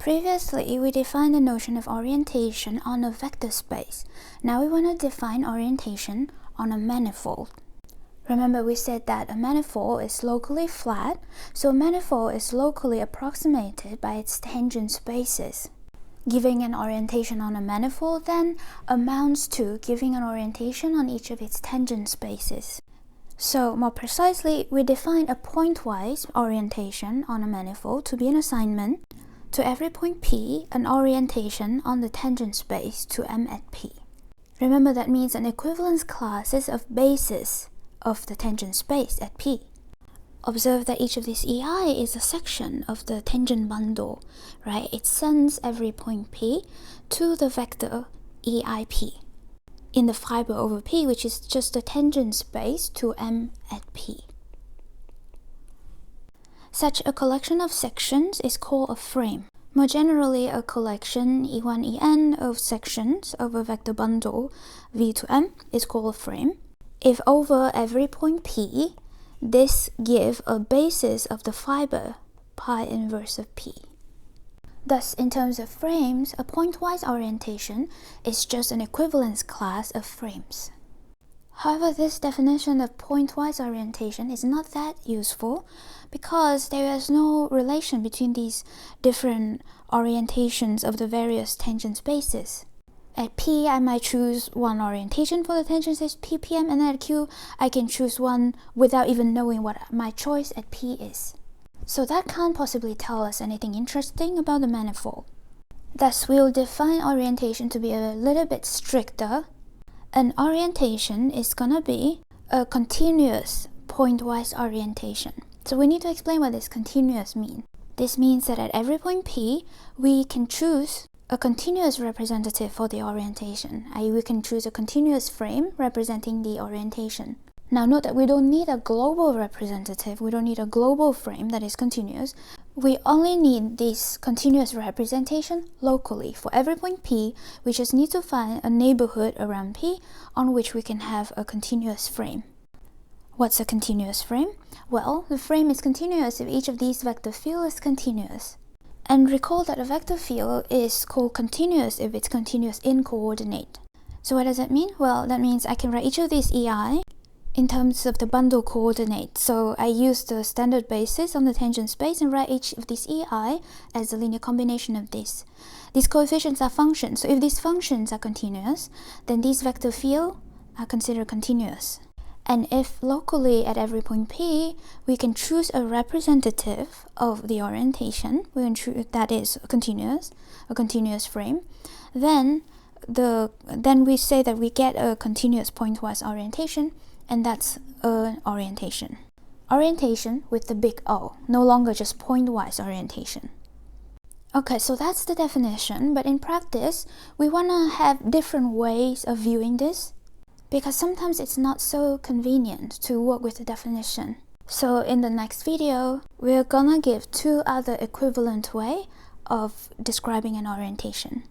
Previously, we defined the notion of orientation on a vector space. Now we want to define orientation on a manifold. Remember, we said that a manifold is locally flat, so a manifold is locally approximated by its tangent spaces. Giving an orientation on a manifold then amounts to giving an orientation on each of its tangent spaces. So, more precisely, we define a pointwise orientation on a manifold to be an assignment to every point P, an orientation on the tangent space to M at P. Remember, that means an equivalence classes of bases of the tangent space at P. Observe that each of these EI is a section of the tangent bundle, right? It sends every point P to the vector EIP in the fiber over P, which is just the tangent space to M at P. Such a collection of sections is called a frame. More generally, a collection E1, En of sections of a vector bundle V to M is called a frame. If over every point P, this gives a basis of the fiber pi inverse of P. Thus, in terms of frames, a pointwise orientation is just an equivalence class of frames. However, this definition of pointwise orientation is not that useful because there is no relation between these different orientations of the various tangent spaces. At P, I might choose one orientation for the tangent space PPM, and at Q, I can choose one without even knowing what my choice at P is. So that can't possibly tell us anything interesting about the manifold. Thus, we'll define orientation to be a little bit stricter. An orientation is gonna be a continuous pointwise orientation. So we need to explain what this continuous means. This means that at every point P, we can choose a continuous representative for the orientation, i.e. we can choose a continuous frame representing the orientation. Now note that we don't need a global representative, we don't need a global frame that is continuous. We only need this continuous representation locally. For every point P, we just need to find a neighborhood around P on which we can have a continuous frame. What's a continuous frame? Well, the frame is continuous if each of these vector fields is continuous. And recall that a vector field is called continuous if it's continuous in coordinate. So what does that mean? Well, that means I can write each of these EI in terms of the bundle coordinate. So I use the standard basis on the tangent space and write each of these EI as a linear combination of this. These coefficients are functions. So if these functions are continuous, then these vector fields are considered continuous. And if locally at every point P, we can choose a representative of the orientation, we can choose that is a continuous frame, then we say that we get a continuous pointwise orientation, and that's an orientation. Orientation with the big O, no longer just pointwise orientation. Okay, so that's the definition, but in practice, we want to have different ways of viewing this, because sometimes it's not so convenient to work with the definition. So in the next video, we're gonna give two other equivalent ways of describing an orientation.